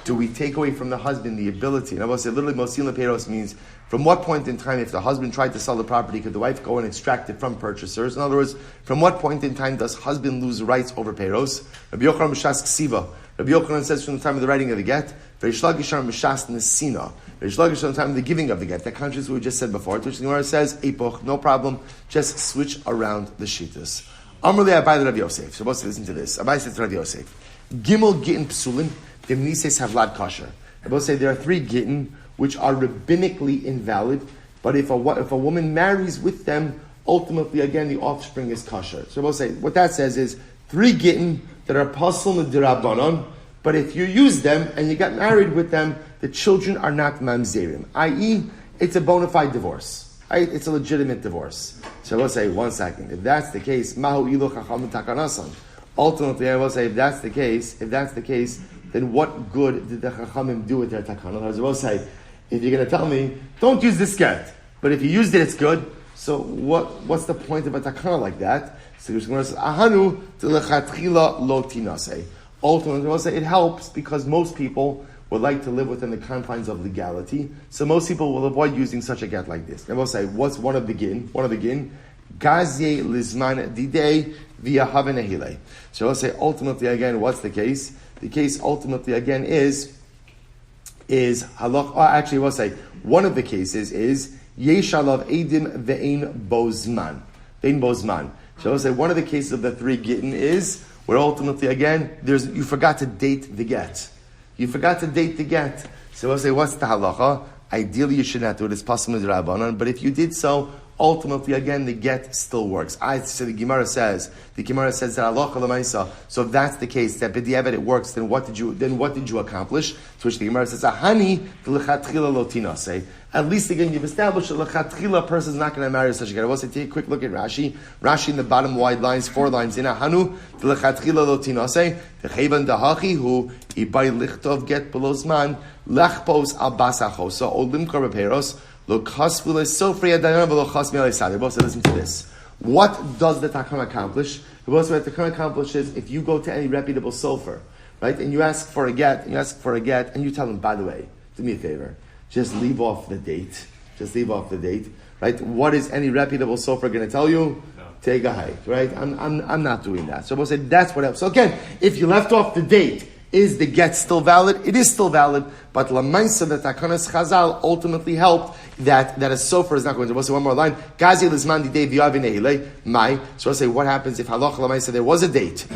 do we take away from the husband the ability? And I will say, literally, motzin leperos means from what point in time, if the husband tried to sell the property, could the wife go and extract it from purchasers? In other words, from what point in time does husband lose rights over peros? Rabbi Yochanan Mishas Ksiva. Rabbi Yochanan says from the time of the writing of the get, Reish Lakish Mishas Nesina. Reish Lakish from the time of the giving of the get. That contradicts what we just said before. Which the Gemara says, Epoch, no problem, just switch around the shitas. Amrli Abai the Rabbi Yosef. So supposed to listen to this. Abai says to Rabbi Yosef, Gimel Gittin Psulim, Demnises Havlad Kasher. I will say there are 3 Gittin which are rabbinically invalid, but if a woman marries with them, ultimately, again, the offspring is kosher. So I will say, what that says is 3 Gittin that are pasul d'Rabbanon, but if you use them and you got married with them, the children are not mamzerim, i.e., it's a bona fide divorce. Right? It's a legitimate divorce. So I will say, one second, if that's the case, mahu ilu chacham takanasan. Ultimately, I will say, if that's the case, then what good did the chachamim do with their takana? I will say, if you're going to tell me, don't use this get, but if you used it, it's good. So what's the point of a takana like that? So the Gemara says, ahanu lechatchila lo tinase. Ultimately, I will say, it helps because most people would like to live within the confines of legality. So most people will avoid using such a get like this. I will say, what's one of the gin? Gazye lizman didei via havenehile. So I will say, ultimately, again, what's the case? The case ultimately, again, is halach. Actually, I will say, one of the cases is yeshalav edim ve'ein bozman. So I will say, one of the cases of the 3 gittin is where ultimately, again, you forgot to date the get. So I'll say, what's the halacha? Ideally, you should not do it. It's possible to Rabbanon, but if you did so, ultimately, again, the get still works. So the Gemara says that halacha l'maisa. So if that's the case, that b'diavad it works, then what did you accomplish? To which the Gemara says, ahani v'lechatchila lo tinaseh. At least again, you've established that lechatchila a person is not going to marry such a get. I will say, take a quick look at Rashi. Rashi in the bottom wide lines, 4 lines in ahanu v'lechatchila lo tinaseh. Techevan dahachi hu ibay lichtov get below zman lechpos al basacho. So olim korbaperos. Both listen to this. What does the takana accomplish? What the takana accomplishes if you go to any reputable sofer, right, and you ask for a get, and you tell them, by the way, do me a favor, just leave off the date. Just leave off the date, right? What is any reputable sofer going to tell you? No. Take a hike, right? I'm not doing that. So we'll say that's what else. So again, if you left off the date, is the get still valid? It is still valid, but lamaisa that Hakaras Chazal ultimately helped that a sofer is not going to. We'll say one more line. Gazi lizman di v'yavin mai. So we'll say what happens if halacha lamaisa there was a date,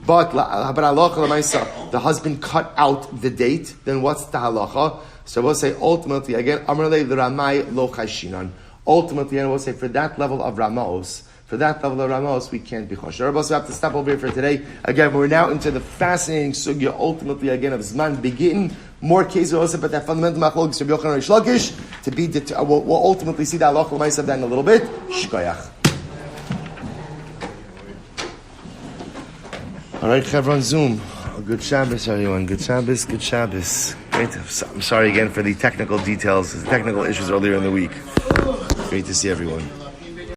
but halacha lamaisa the husband cut out the date. Then what's the halacha? So we'll say ultimately again, Amrle l'ramai lo chashinan. Ultimately, and we'll say for that level of ramos, we can't be chosher. We also have to stop over here for today. Again, we're now into the fascinating sugya, ultimately again of Zman Begittin. More cases also, but that fundamental machlokes Rabbi Yochanan Reish Lakish to be. We'll ultimately see the halacha l'maisa of that in a little bit. Shkoyach. All right, Chevron Zoom. Good Shabbos, everyone. Good Shabbos. Great. I'm sorry again for the technical details, the technical issues earlier in the week. Great to see everyone.